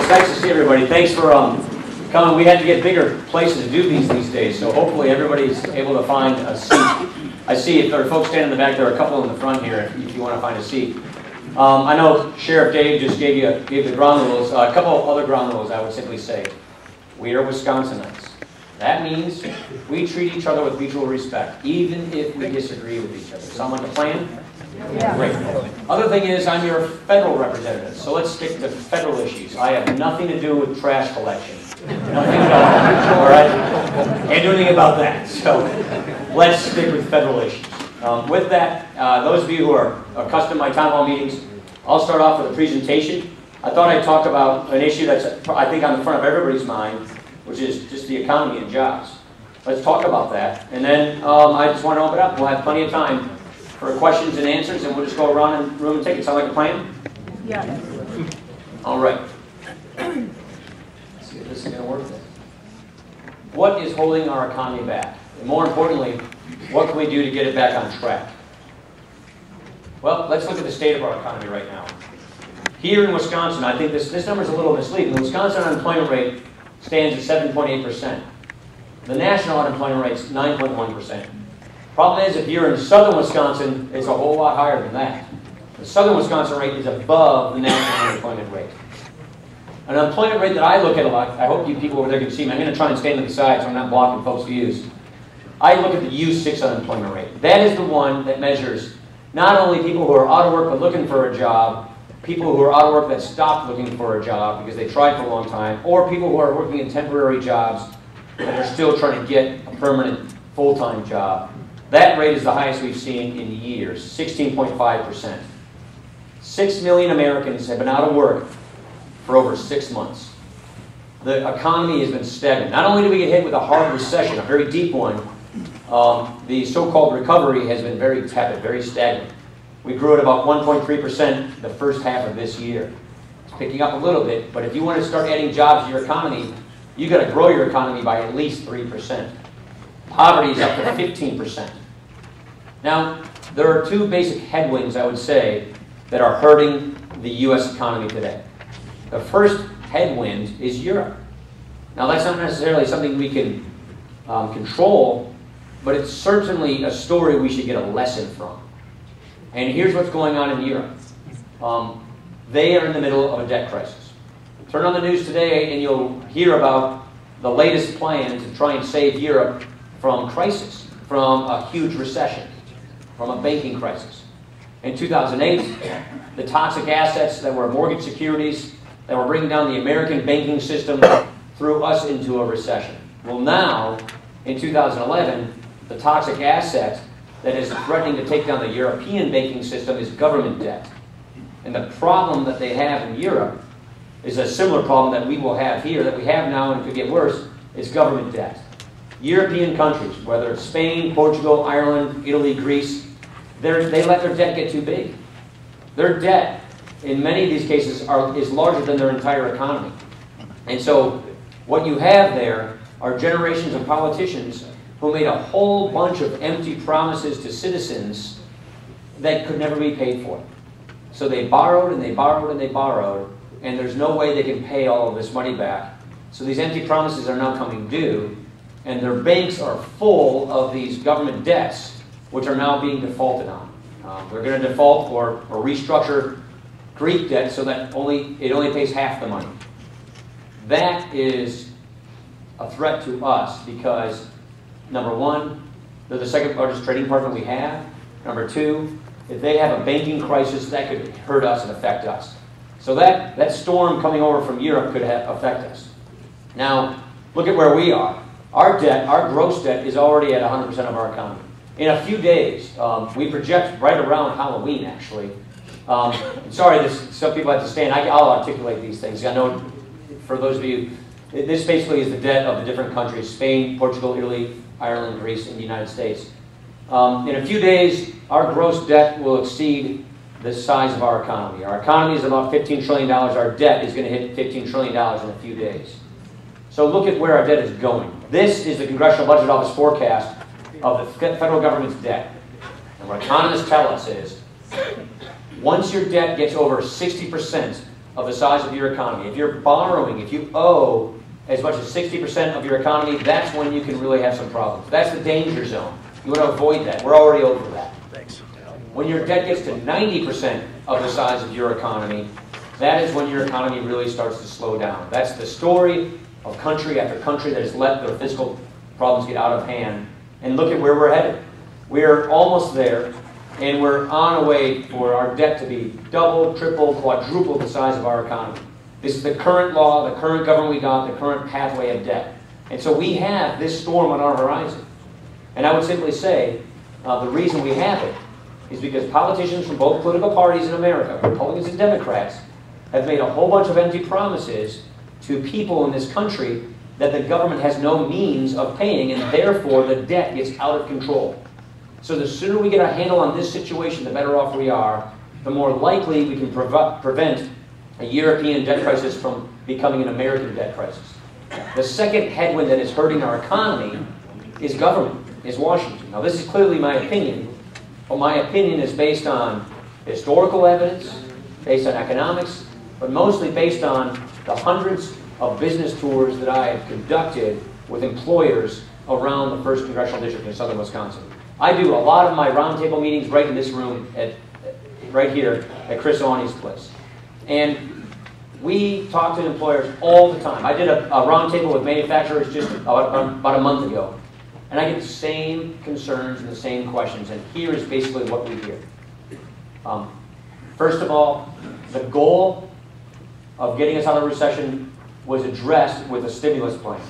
It's nice to see everybody. Thanks for coming. We had to get bigger places to do these days, so hopefully everybody's able to find a seat. I see if there are folks standing in the back, there are a couple in the front here if you want to find a seat. I know Sheriff Dave just gave the ground rules. A couple other ground rules I would simply say. We are Wisconsinites. That means we treat each other with mutual respect, even if we disagree with each other. Sound like a plan? Yeah. Great. Other thing is, I'm your federal representative, so let's stick to federal issues. I have nothing to do with trash collection. Nothing at all. All right? Can't do anything about that. So let's stick with federal issues. With that, those of you who are accustomed to my town hall meetings, I'll start off with a presentation. I thought I'd talk about an issue that's, I think, on the front of everybody's mind, which is just the economy and jobs. Let's talk about that. And then I just want to open it up. We'll have plenty of time for questions and answers, and we'll just go around the room and take it. Sound like a plan? Yeah. All right. Let's see if this is going to work then. What is holding our economy back? And more importantly, what can we do to get it back on track? Well, let's look at the state of our economy right now. Here in Wisconsin, I think this number is a little misleading. The Wisconsin unemployment rate stands at 7.8%. The national unemployment rate is 9.1%. Problem is, if you're in southern Wisconsin, it's a whole lot higher than that. The southern Wisconsin rate is above the national unemployment rate. An unemployment rate that I look at a lot, I hope you people over there can see me. I'm going to try and stand to the side so I'm not blocking folks' views. I look at the U6 unemployment rate. That is the one that measures not only people who are out of work but looking for a job, people who are out of work that stopped looking for a job because they tried for a long time, or people who are working in temporary jobs that are still trying to get a permanent full-time job. That rate is the highest we've seen in years, 16.5%. 6 million Americans have been out of work for over 6 months. The economy has been stagnant. Not only do we get hit with a hard recession, a very deep one, the so-called recovery has been very tepid, very stagnant. We grew at about 1.3% the first half of this year. It's picking up a little bit, but if you want to start adding jobs to your economy, you've got to grow your economy by at least 3%. Poverty is up to 15%. Now, there are two basic headwinds, I would say, that are hurting the U.S. economy today. The first headwind is Europe. Now, that's not necessarily something we can control, but it's certainly a story we should get a lesson from. And here's what's going on in Europe. They are in the middle of a debt crisis. Turn on the news today and you'll hear about the latest plan to try and save Europe from crisis, from a huge recession, from a banking crisis. In 2008, the toxic assets that were mortgage securities that were bringing down the American banking system threw us into a recession. Well, now, in 2011, the toxic asset that is threatening to take down the European banking system is government debt. And the problem that they have in Europe is a similar problem that we will have here, that we have now and it could get worse, is government debt. European countries, whether it's Spain, Portugal, Ireland, Italy, Greece, they let their debt get too big. Their debt, in many of these cases, is larger than their entire economy. And so what you have there are generations of politicians who made a whole bunch of empty promises to citizens that could never be paid for. So they borrowed and they borrowed and they borrowed, and there's no way they can pay all of this money back. So these empty promises are now coming due, and their banks are full of these government debts, which are now being defaulted on. They're going to default or restructure Greek debt so that it only pays half the money. That is a threat to us because, number one, they're the second largest trading partner we have. Number two, if they have a banking crisis, that could hurt us and affect us. So that storm coming over from Europe could affect us. Now, look at where we are. Our debt, our gross debt, is already at 100% of our economy. In a few days, we project right around Halloween, actually. Sorry, some people have to stand. I'll articulate these things. I know for those of you, this basically is the debt of the different countries: Spain, Portugal, Italy, Ireland, Greece, and the United States. In a few days, our gross debt will exceed the size of our economy. Our economy is about $15 trillion. Our debt is going to hit $15 trillion in a few days. So look at where our debt is going. This is the Congressional Budget Office forecast of the federal government's debt. And what economists tell us is, once your debt gets over 60% of the size of your economy. If you're borrowing, if you owe as much as 60% of your economy, that's when you can really have some problems. That's the danger zone. You want to avoid that. We're already over that. Thanks. When your debt gets to 90% of the size of your economy, that is when your economy really starts to slow down. That's the story of country after country that has let their fiscal problems get out of hand. And look at where we're headed. We're almost there, and we're on a way for our debt to be double, triple, quadruple the size of our economy. This is the current law, the current government we got, the current pathway of debt. And so we have this storm on our horizon. And I would simply say the reason we have it is because politicians from both political parties in America, Republicans and Democrats, have made a whole bunch of empty promises to people in this country that the government has no means of paying, and therefore the debt gets out of control. So the sooner we get a handle on this situation, the better off we are, the more likely we can prevent a European debt crisis from becoming an American debt crisis. The second headwind that is hurting our economy is government, is Washington. Now this is clearly my opinion, but my opinion is based on historical evidence, based on economics, but mostly based on the hundreds of business tours that I have conducted with employers around the 1st Congressional District in southern Wisconsin. I do a lot of my roundtable meetings right in this room, right here at Chris Awney's place. And we talk to employers all the time. I did a roundtable with manufacturers just about a month ago. And I get the same concerns and the same questions. And here is basically what we hear. First of all, the goal of getting us out of recession was addressed with a stimulus plan.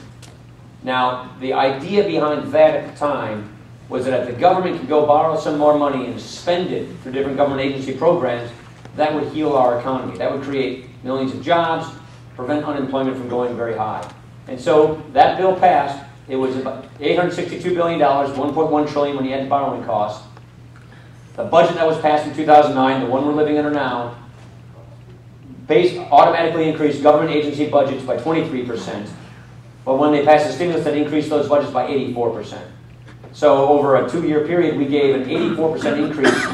Now, the idea behind that at the time was that if the government could go borrow some more money and spend it for different government agency programs, that would heal our economy. That would create millions of jobs, prevent unemployment from going very high. And so that bill passed. It was about $862 billion, $1.1 trillion when you add the borrowing costs. The budget that was passed in 2009, the one we're living under now, automatically increased government agency budgets by 23%. But when they passed the stimulus, that increased those budgets by 84%. So over a 2-year period, we gave an 84% increase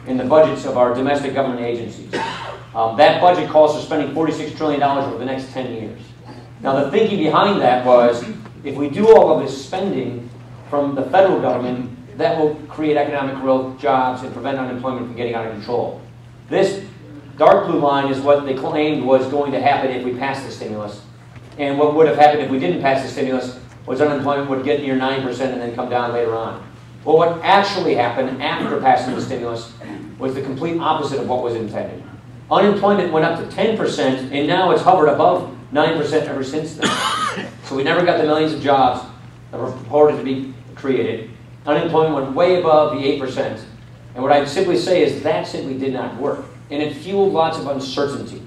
in the budgets of our domestic government agencies. That budget calls for spending $46 trillion over the next 10 years. Now the thinking behind that was, if we do all of this spending from the federal government, that will create economic growth, jobs, and prevent unemployment from getting out of control. This dark blue line is what they claimed was going to happen if we passed the stimulus. And what would have happened if we didn't pass the stimulus was unemployment would get near 9% and then come down later on. Well, what actually happened after passing the stimulus was the complete opposite of what was intended. Unemployment went up to 10%, and now it's hovered above 9% ever since then. So we never got the millions of jobs that were purported to be created. Unemployment went way above the 8%. And what I'd simply say is that simply did not work. And it fueled lots of uncertainty.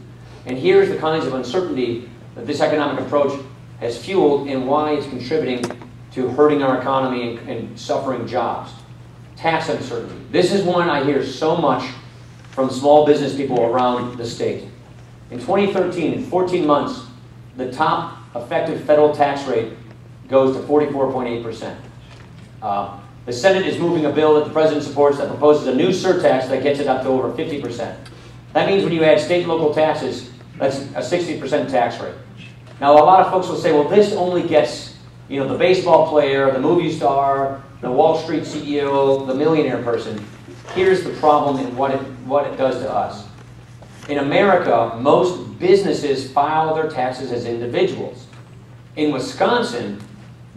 And here's the kinds of uncertainty that this economic approach has fueled and why it's contributing to hurting our economy and suffering jobs. Tax uncertainty. This is one I hear so much from small business people around the state. In 2013, in 14 months, the top effective federal tax rate goes to 44.8%. The Senate is moving a bill that the President supports that proposes a new surtax that gets it up to over 50%. That means when you add state and local taxes, that's a 60% tax rate. Now, a lot of folks will say, well, this only gets, the baseball player, the movie star, the Wall Street CEO, the millionaire person. Here's the problem and what it does to us. In America, most businesses file their taxes as individuals. In Wisconsin,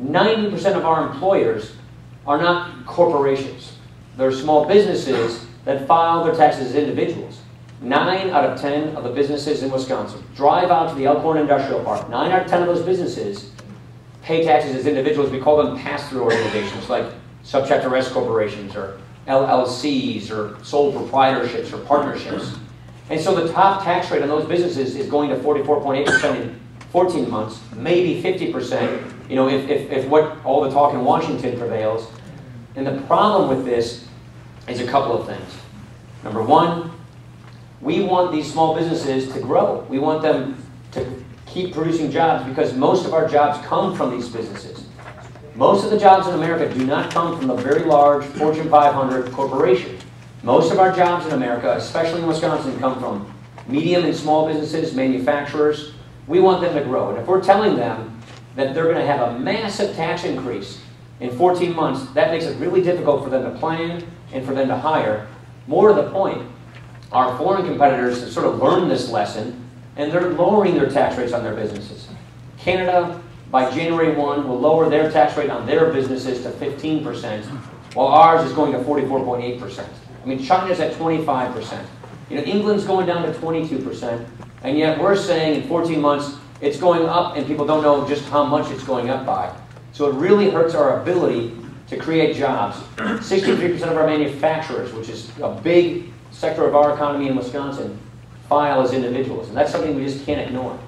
90% of our employers are not corporations. They're small businesses that file their taxes as individuals. 9 out of 10 of the businesses in Wisconsin, drive out to the Elkhorn Industrial Park, 9 out of 10 of those businesses pay taxes as individuals. We call them pass-through organizations like subchapter S corporations or LLCs or sole proprietorships or partnerships. And so the top tax rate on those businesses is going to 44.8% in 14 months, maybe 50%, if what all the talk in Washington prevails. And the problem with this is a couple of things. Number one, we want these small businesses to grow. We want them to keep producing jobs because most of our jobs come from these businesses. Most of the jobs in America do not come from the very large Fortune 500 corporation. Most of our jobs in America, especially in Wisconsin, come from medium and small businesses, manufacturers. We want them to grow. And if we're telling them that they're going to have a massive tax increase in 14 months, that makes it really difficult for them to plan and for them to hire. More to the point, our foreign competitors have sort of learned this lesson, and they're lowering their tax rates on their businesses. Canada, by January 1, will lower their tax rate on their businesses to 15%, while ours is going to 44.8%. I mean, China's at 25%. You know, England's going down to 22%, and yet we're saying in 14 months it's going up, and people don't know just how much it's going up by. So it really hurts our ability to create jobs. 63% of our manufacturers, which is a big sector of our economy in Wisconsin, file as individuals, and that's something we just can't ignore.